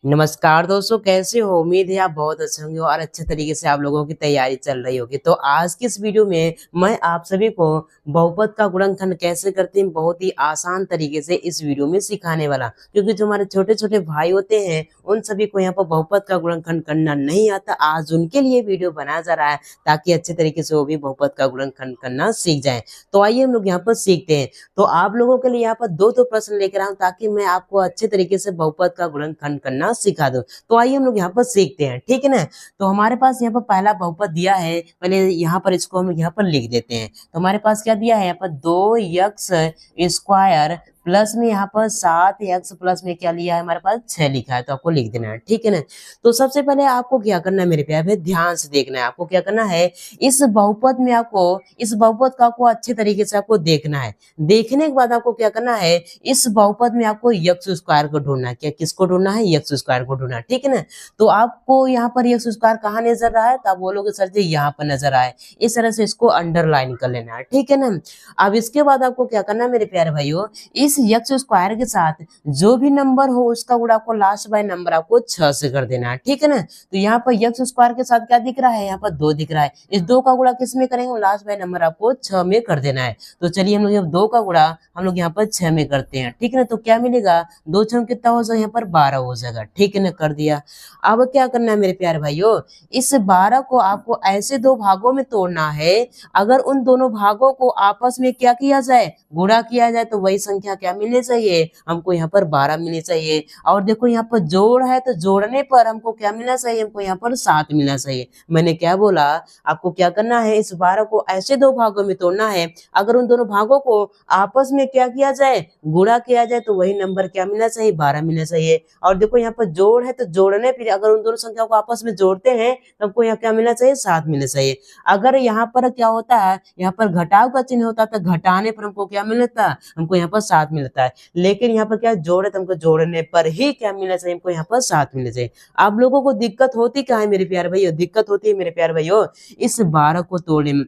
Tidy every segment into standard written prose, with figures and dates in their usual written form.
नमस्कार दोस्तों, कैसे हो? उम्मीद है आप बहुत अच्छे होंगे और अच्छे तरीके से आप लोगों की तैयारी चल रही होगी। तो आज की इस वीडियो में मैं आप सभी को बहुपद का गुणनखंड कैसे करते हैं बहुत ही आसान तरीके से इस वीडियो में सिखाने वाला, क्योंकि जो हमारे छोटे छोटे भाई होते हैं उन सभी को यहाँ पर बहुपद का गुणनखंड करना नहीं आता। आज उनके लिए वीडियो बनाया जा रहा है ताकि अच्छे तरीके से वो भी बहुपद का गुणनखंड करना सीख जाए। तो आइए हम लोग यहाँ पर सीखते हैं। तो आप लोगों के लिए यहाँ पर दो प्रश्न लेकर आऊँ ताकि मैं आपको अच्छे तरीके से बहुपद का गुणनखंड करना सिखा दूं। तो आइए हम लोग यहाँ पर सीखते हैं, ठीक है ना। तो हमारे पास यहाँ पर पहला बहुपद दिया है, पहले यहाँ पर इसको हम यहाँ पर लिख देते हैं। तो हमारे पास क्या दिया है यहाँ पर 2x² प्लस में यहाँ पर 7x प्लस में क्या लिया है हमारे पास 6 लिखा है, तो आपको लिख देना है, ठीक है ना। तो सबसे पहले आपको क्या करना है मेरे प्यारे भाई, ध्यान से देखना है। आपको क्या करना है, इस बहुपद में आपको इस बहुपद का आपको अच्छे तरीके से आपको देखना है। देखने के बाद आपको क्या करना है, इस बहुपद में आपको यक्ष स्क्वायर को ढूंढना है। क्या किसको ढूंढना है? यक्ष स्क्वायर को ढूंढना है, ठीक है ना। तो आपको यहाँ पर यक्ष स्क्वायर कहाँ नजर रहा है, तो आप बोलोगे सर जी यहाँ पर नजर आए। इस तरह से इसको अंडरलाइन कर लेना है, ठीक है ना। अब इसके बाद आपको क्या करना है मेरे प्यारे भाइयों, इस यक्ष स्क्वायर के साथ जो भी नंबर हो उसका गुणा आपको लास्ट बाय नंबर आपको 6 से कर देना है, ठीक है ना। तो यहाँ पर यक्ष स्क्वायर के साथ क्या दिख रहा है, यहाँ पर 2 दिख रहा है। इस 2 का गुणा किस में करेंगे, लास्ट बाय नंबर आपको 6 में कर देना है। तो चलिए हम लोग 2 का गुणा हम लोग यहाँ पर 6 में करते हैं, ठीक है ना। तो क्या मिलेगा, 2 6 कितना हो जाएगा, यहाँ पर 12 हो जाएगा, ठीक है ना, कर दिया। अब क्या करना है मेरे प्यारे भाइयों, इस 12 को आपको ऐसे 2 भागों में तोड़ना है। अगर उन दोनों भागों को आपस में क्या किया जाए, गुणा किया जाए, तो वही संख्या क्या मिलनी चाहिए, हमको यहाँ पर 12 मिलनी चाहिए। और देखो यहाँ पर जोड़ है, तो जोड़ने पर हमको क्या मिलना चाहिए, हमको यहाँ पर 7 मिलना चाहिए। मैंने क्या बोला, आपको क्या करना है, इस 12 को ऐसे 2 भागों में तोड़ना है। अगर उन दोनों भागों को आपस में क्या किया जाए, गुणा किया जाए, तो वही नंबर क्या मिलना चाहिए, 12 मिलना चाहिए। और देखो यहाँ पर जोड़ है, तो जोड़ने फिर अगर उन दोनों संख्याओं को आपस में जोड़ते हैं तो हमको यहाँ क्या मिलना चाहिए, 7 मिलना चाहिए। अगर यहाँ पर क्या होता है, यहाँ पर घटाव का चिन्ह होता है, तो घटाने पर हमको क्या मिलता है, हमको यहाँ पर 7 मिलता है। लेकिन यहाँ पर क्या जोड़े, तो हमको जोड़ने पर ही क्या मिलना चाहिए, हमको यहाँ पर 7 मिलना चाहिए। आप लोगों को दिक्कत होती क्या है मेरे प्यारे भैया, दिक्कत होती है मेरे प्यारे भैया इस 12 को तोड़ने में,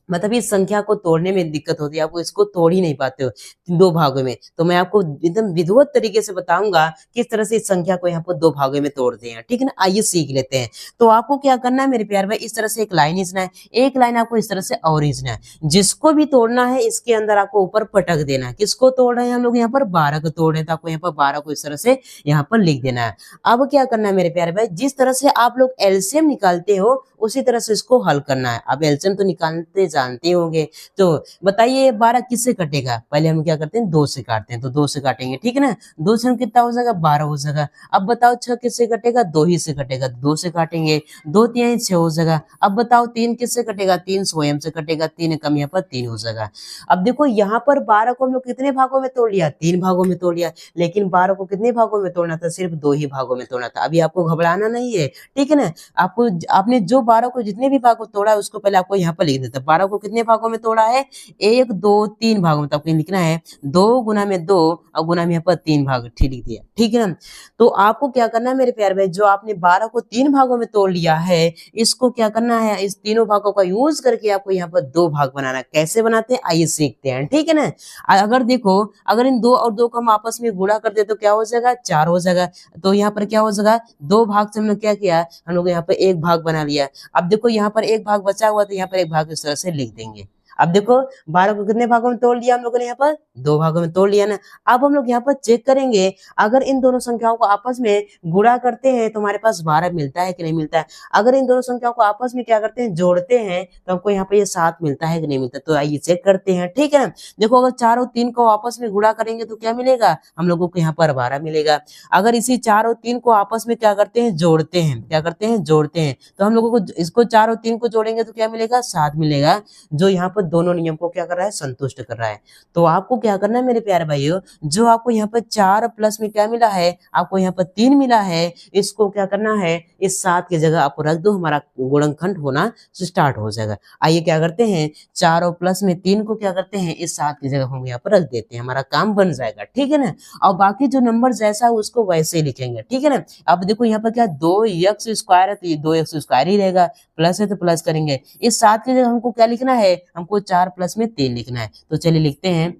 मतलब इस संख्या को तोड़ने में दिक्कत होती है, आपको इसको तोड़ ही नहीं पाते हो 2 भागों में। तो मैं आपको एकदम विधिवत तरीके से बताऊंगा किस तरह से इस संख्या को यहाँ पर 2 भागों में तोड़ते हैं, ठीक है ना। आइए सीख लेते हैं। तो आपको क्या करना है मेरे प्यारे भाई, इस तरह से एक लाइन खींचना है, एक लाइन आपको इस तरह से और खींचना है। जिसको भी तोड़ना है इसके अंदर आपको ऊपर पटक देना है। किसको तोड़ रहे हैं हम लोग, यहाँ पर 12 को तोड़ रहे हैं, तो आपको यहाँ पर 12 को इस तरह से यहाँ पर लिख देना है। अब क्या करना है मेरे प्यारे भाई, जिस तरह से आप लोग एलसीएम निकालते हो उसी तरह से इसको हल करना है। अब एलसीएम तो निकालते जानते होंगे, तो बताइए 12 किससे कटेगा, पहले हम क्या करते हैं 2 से काटते हैं, तो 2 से काटेंगे, ठीक है ना। 2 से कितना हो जाएगा, 12 हो जाएगा। अब बताओ 6 किससे कटेगा, 2 ही से कटेगा, 2 से काटेंगे, 2 3 6 हो जाएगा। अब बताओ 3 किससे कटेगा, 3 स्वयं से कटेगा, 3 कम यहाँ पर 3 हो जाएगा। अब देखो यहाँ पर 12 को हम लोग कितने भागों में तोड़ लिया, 3 भागों में तोड़ लिया। लेकिन 12 को कितने भागों में तोड़ना था, सिर्फ 2 ही भागों में तोड़ना था। अभी आपको घबराना नहीं है, ठीक है ना। आपको आपने जो 12 को जितने भी भागों तोड़ा है उसको पहले आपको यहाँ पर लिख देता है। 12 को कितने भागों में तोड़ा है, 1 2 3 भागों में, तो आपको लिखना है 2 गुना में 2 और गुना में यहाँ पर 3 भाग, ठीक लिख दिया, ठीक है ना। तो आपको क्या करना है मेरे प्यारे भाई, जो आपने 12 को 3 भागों में तोड़ लिया है, इसको क्या करना है, इस तीनों भागों का यूज करके आपको यहाँ पर 2 भाग बनाना है। कैसे बनाते हैं आइए सीखते हैं, ठीक है ना। अगर देखो, अगर इन 2 और 2 को हम आपस में गुणा कर दे तो क्या हो जाएगा, 4 हो जाएगा। तो यहाँ पर क्या हो जाएगा, 2 भाग से हमने क्या किया, हम लोग यहाँ पर 1 भाग बना लिया। अब देखो यहाँ पर 1 भाग बचा हुआ, तो यहाँ पर 1 भाग इस तरह से लिख देंगे। अब देखो 12 को कितने भागों में तोड़ लिया हम लोगों ने, यहाँ पर 2 भागों में तोड़ लिया ना। अब हम लोग यहाँ पर चेक करेंगे, अगर इन दोनों संख्याओं को आपस में गुणा करते हैं तो हमारे पास 12 मिलता है कि नहीं मिलता है। अगर इन दोनों संख्याओं को आपस में क्या करते हैं, जोड़ते हैं, तो हमको यहाँ पे ये 7 मिलता है कि नहीं मिलता। तो आइए चेक करते हैं, ठीक है। देखो अगर 4 और 3 को आपस में गुणा करेंगे तो क्या मिलेगा, हम लोगों को यहाँ पर 12 मिलेगा। अगर इसी 4 और 3 को आपस में क्या करते हैं, जोड़ते हैं, क्या करते हैं, जोड़ते हैं, तो हम लोगों को इसको 4 और 3 को जोड़ेंगे तो क्या मिलेगा, 7 मिलेगा, जो यहाँ पर दोनों नियम को क्या कर रहा है, संतुष्ट कर रहा है। तो आपको क्या करना है मेरे प्यारे भाइयों, जो आपको यहाँ पर 4 प्लस में क्या मिला है, आपको यहाँ पर 3 मिला है, इसको क्या करना है, इस 7 की जगह आपको रख दो, हमारा गुणनखंड होना स्टार्ट हो जाएगा। आइए क्या करते हैं, 4 और प्लस में 3 को क्या करते हैं, इस 7 की जगह हम यहाँ पर रख देते हैं, हमारा काम बन जाएगा, ठीक है ना। और बाकी जो नंबर जैसा है उसको वैसे ही लिखेंगे, ठीक है ना। अब देखो यहाँ पर क्या 2x² है, तो ये 2x² ही रहेगा, प्लस है तो प्लस करेंगे। इस 7 की जगह हमको क्या लिखना है, हमको 4 प्लस में 3 लिखना है। तो चलिए लिखते हैं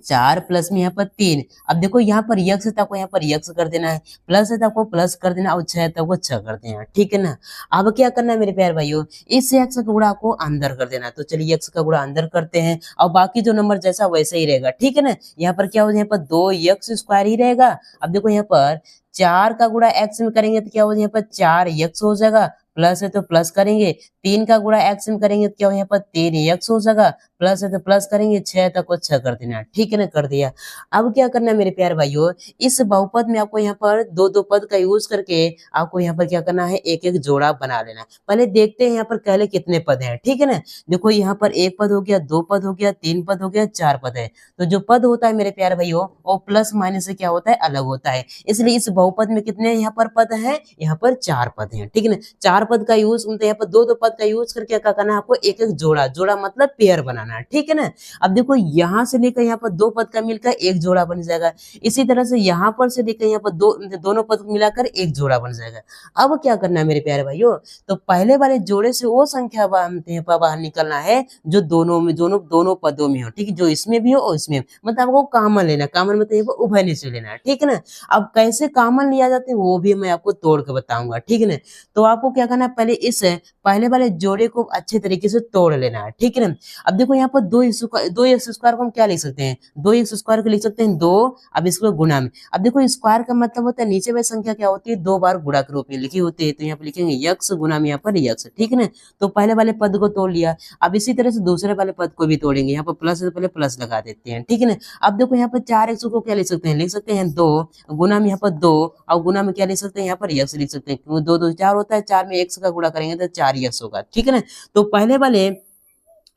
4 प्लस में यहाँ पर 3। अब देखो यहाँ पर यक्स है तो आपको यहाँ पर यक्स कर देना है, प्लस है तो आपको प्लस कर देना और 6 है तो आपको 6 कर देना, ठीक है ना। अब क्या करना है मेरे प्यारे भाइयों, इस यक्स का गुणा आपको अंदर कर देना है। तो चलिए यक्स का गुणा अंदर करते हैं और बाकी जो नंबर जैसा वैसे ही रहेगा, ठीक है ना। यहाँ पर क्या हो जाए, यहाँ पर 2 यक्स स्क्वायर ही रहेगा। अब देखो यहाँ पर 4 का गुणा एक्स में करेंगे तो क्या हो जाए, यहाँ पर 4 यक्स हो जाएगा, प्लस है तो प्लस करेंगे। 3 का गुणा एक्स में करेंगे तो क्या हो, यहाँ पर 3 यक्स हो जाएगा, प्लस है तो प्लस करेंगे, 6 तक को 6 कर देना, ठीक है ना, कर दिया। अब क्या करना है मेरे प्यारे भाइयों, इस बहुपद में आपको यहाँ पर दो दो पद का यूज करके आपको यहाँ पर क्या करना है, एक एक जोड़ा बना लेना। पहले देखते हैं यहाँ पर पहले कितने पद हैं, ठीक है ना। देखो यहाँ पर एक पद हो गया, दो पद हो गया, तीन पद हो गया, चार पद है। तो जो पद होता है मेरे प्यारे भाइयों वो प्लस माइनस से क्या होता है, अलग होता है। इसलिए इस बहुपद में कितने यहाँ पर पद हैं, यहाँ पर 4 पद हैं, ठीक है ना। 4 पद का यूज, मतलब यहाँ पर दो दो पद का यूज करके क्या करना है आपको, एक एक जोड़ा, जोड़ा मतलब पेयर बनाना है, ठीक है ना। अब देखो यहाँ से लेकर यहाँ पर दो पद का मिलकर एक जोड़ा बन जाएगा। इसी तरह से यहाँ पर से लेकर यहाँ पर दोनों पद मिलाकर एक जोड़ा बन जाएगा। अब क्या करना है मेरे प्यारे भाइयों, तो पहले वाले जोड़े से वो संख्या बाहर निकलना है जो दोनों पदों में हो, ठीक है, जो इसमें भी हो और इसमें, मतलब आपको कॉमन लेना, कॉमन मतलब उभयनिष्ठ से लेना है, ठीक है ना। अब कैसे कॉमन लिया जाते हैं वो भी मैं आपको तोड़ के बताऊंगा, ठीक है ना। तो आपको क्या करना है, पहले इस पहले वाले जोड़े को अच्छे तरीके से तोड़ लेना है, ठीक है ना। अब देखो यहाँ पर दो एक्स स्क्वायर को हम क्या लिख सकते हैं, दो एक्स स्क्वायर को लिख सकते हैं दो। अब इसको गुणा में, अब देखो स्क्वायर का मतलब होता है नीचे में संख्या क्या होती है, दो बार गुणा के रूप में लिखी होती है। तो यहाँ पर लिखेंगे यक्स गुणा में यहाँ पर यक्स, ठीक है ना। तो पहले वाले पद को तोड़ लिया। अब इसी तरह से दूसरे वाले पद को भी तोड़ेंगे, यहाँ पर प्लस है तो पहले प्लस लगा देते हैं, ठीक है ना। अब देखो यहाँ पर 4x को क्या लिख सकते हैं, लिख सकते हैं दो, गुणा में यहाँ पर दो, और गुणा में क्या लिख सकते हैं, यहाँ पर यक्स लिख सकते हैं, क्योंकि दो दो चार होता है, चार में एक्स का गुणा करेंगे तो 4 यक्स होगा, ठीक है ना। तो पहले वाले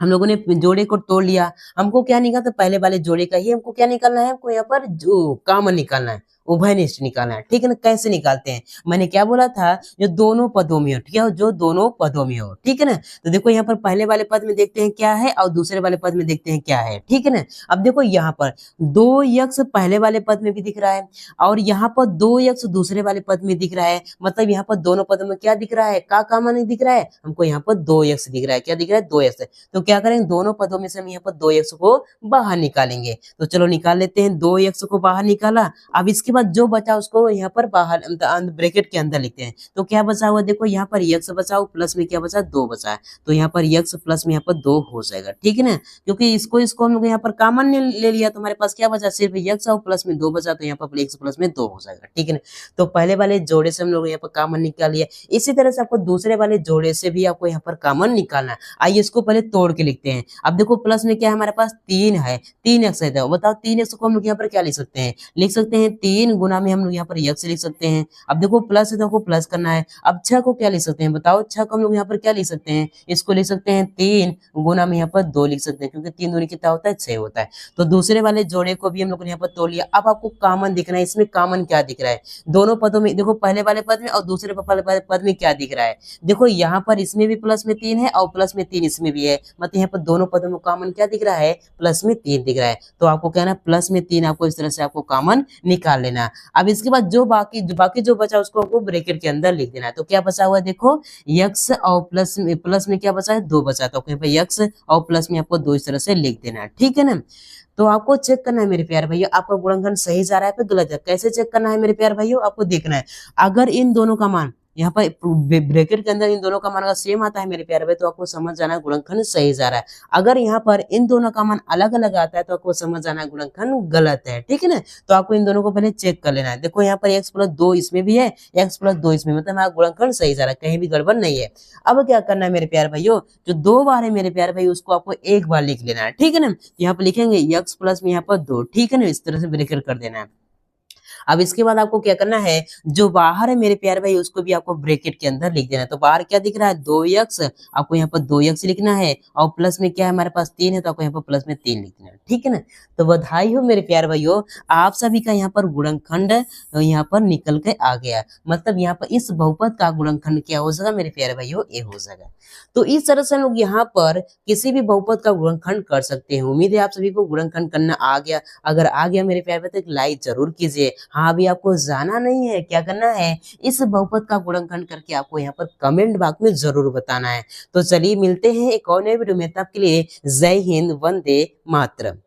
हम लोगों ने जोड़े को तोड़ लिया। हमको क्या निकालना, तो पहले वाले जोड़े का ही हमको क्या निकालना है, हमको यहाँ पर जो कॉमन निकालना है, उभयनिष्ठ निकालना है, ठीक है ना। कैसे निकालते हैं, मैंने क्या बोला था, जो दोनों पदों में हो, ठीक है, जो दोनों पदों में हो, ठीक है ना। तो देखो यहाँ पर पहले वाले पद में देखते हैं क्या है और दूसरे वाले पद में देखते हैं क्या है, ठीक है ना। अब देखो यहाँ पर दो यक्स पहले वाले पद में भी दिख रहा है और यहाँ पर दो यक्स दूसरे वाले पद में दिख रहा है, मतलब यहाँ पर दोनों पदों में क्या दिख रहा है, का कॉमन दिख रहा है, हमको यहाँ पर दो यक्स दिख रहा है, क्या दिख रहा है, दो यक्स। तो क्या करेंगे, दोनों पदों में से हम यहाँ पर दो एक्स को बाहर निकालेंगे। तो चलो निकाल लेते हैं, दो एक्स को बाहर निकाला। अब इसके बाद जो बचा उसको यहाँ पर बाहर ब्रैकेट के अंदर लिखते हैं। तो क्या बचा हुआ, देखो यहाँ पर एक्स बचा हुआ, प्लस में क्या बचा, दो बचा है। तो यहाँ पर एक्स प्लस में यहाँ पर दो हो जाएगा, ठीक है ना। क्योंकि इसको हम लोग यहाँ पर कॉमन ले लिया तो हमारे पास क्या बचा, सिर्फ एक्स और प्लस में दो बचा, तो यहाँ पर एक्स प्लस में दो हो जाएगा, ठीक है ना। तो पहले वाले जोड़े से हम लोग यहाँ पर कॉमन निकाल लिया। इसी तरह से आपको दूसरे वाले जोड़े से भी आपको यहाँ पर कॉमन निकालना है। आइए इसको पहले तोड़ के लिखते हैं। अब देखो प्लस में क्या है, हमारे पास तीन है, तीन एक्स है। बताओ तीन एक्स को हम लोग यहाँ पर क्या लिख सकते हैं, लिख सकते हैं तीन गुना में हम लोग यहाँ पर एक्स लिख सकते हैं। अब देखो प्लस है तो आपको प्लस करना है। अब 6 को क्या लिख सकते हैं, बताओ 6 को हम लोग यहाँ पर क्या लिख सकते हैं, इसको लिख सकते हैं तीन गुना में यहाँ पर दो लिख सकते हैं, क्योंकि तीन दूनी कितना होता है, 6 होता है। तो दूसरे वाले जोड़े को भी हम लोग ने यहाँ पर तोड़ लिया। अब आपको कॉमन दिखना है, इसमें कॉमन क्या दिख रहा है, दोनों पदों में देखो, पहले वाले पद में और दूसरे वाले पद में क्या दिख रहा है। देखो यहाँ पर इसमें भी प्लस में तीन है और प्लस में तीन इसमें भी है, मतलब यहाँ पर दोनों पदों में कॉमन क्या दिख रहा है, प्लस में तीन दिख रहा है। तो आपको क्या ना, प्लस में तीन आपको इस तरह से आपको कॉमन निकाल लेना। अब इसके बाद जो बाकी जो बचा उसको आपको ब्रैकेट के अंदर लिख देना है। तो क्या बचा हुआ है, देखो यक्स और प्लस में क्या बचा है, दो बचा। तो यहाँ पे यक्स और प्लस में आपको दो इस तरह से लिख देना है, ठीक है ना। तो आपको चेक करना है मेरे प्यारे भाइयों, आपका गुणनखंड सही जा रहा है या गलत है। कैसे चेक करना है मेरे प्यारे भाइयों, आपको देखना है अगर इन दोनों का मान यहाँ पर ब्रैकेट के अंदर इन दोनों का मान अगर सेम आता है मेरे प्यारे भाई, तो आपको समझ जाना है गुणनखंड सही जा रहा है। अगर यहाँ पर इन दोनों का मान अलग अलग आता है तो आपको समझ जाना है गुणनखंड गलत है, ठीक है ना। तो आपको इन दोनों को पहले चेक कर लेना है। देखो यहाँ पर एक्स प्लस दो इसमें भी है, एक्स प्लस दो इसमें, मतलब हमारा गुणनखंड सही जा रहा है, कहीं भी गड़बड़ नहीं है। अब क्या करना है मेरे प्यारे भाइयों, जो दो बार है मेरे प्यारे भाई उसको आपको एक बार लिख लेना है, ठीक है ना। यहाँ पर लिखेंगे एक्स प्लस में यहाँ पर दो, ठीक है ना, इस तरह से ब्रैकेट कर देना है। अब इसके बाद आपको क्या करना है, जो बाहर है मेरे प्यारे भाई उसको भी आपको ब्रैकेट के अंदर लिख देना है। तो बाहर क्या दिख रहा है, दो एक्स, आपको यहाँ पर दो एक्स लिखना है और प्लस में क्या है हमारे पास तीन है, तो आपको यहाँ पर प्लस में तीन लिखना है, ठीक है ना। तो बधाई हो मेरे प्यारे भाइयों, आप सभी का यहाँ पर गुणनखंड यहाँ पर निकल के आ गया। मतलब यहाँ पर इस बहुपद का गुणनखंड क्या हो जाएगा मेरे प्यारे भाइयों, ए हो जाएगा। तो इस तरह से हम लोग यहाँ पर किसी भी बहुपद का गुणनखंड कर सकते हैं। उम्मीद है आप सभी को गुणनखंड करना आ गया। अगर आ गया मेरे प्यारे भाई तो एक लाइक जरूर कीजिए। हाँ अभी आपको जाना नहीं है, क्या करना है, इस बहुपद का गुणनखंड करके आपको यहाँ पर कमेंट बॉक्स में जरूर बताना है। तो चलिए मिलते हैं एक और नए वीडियो में, तब के लिए जय हिंद, वंदे मातरम।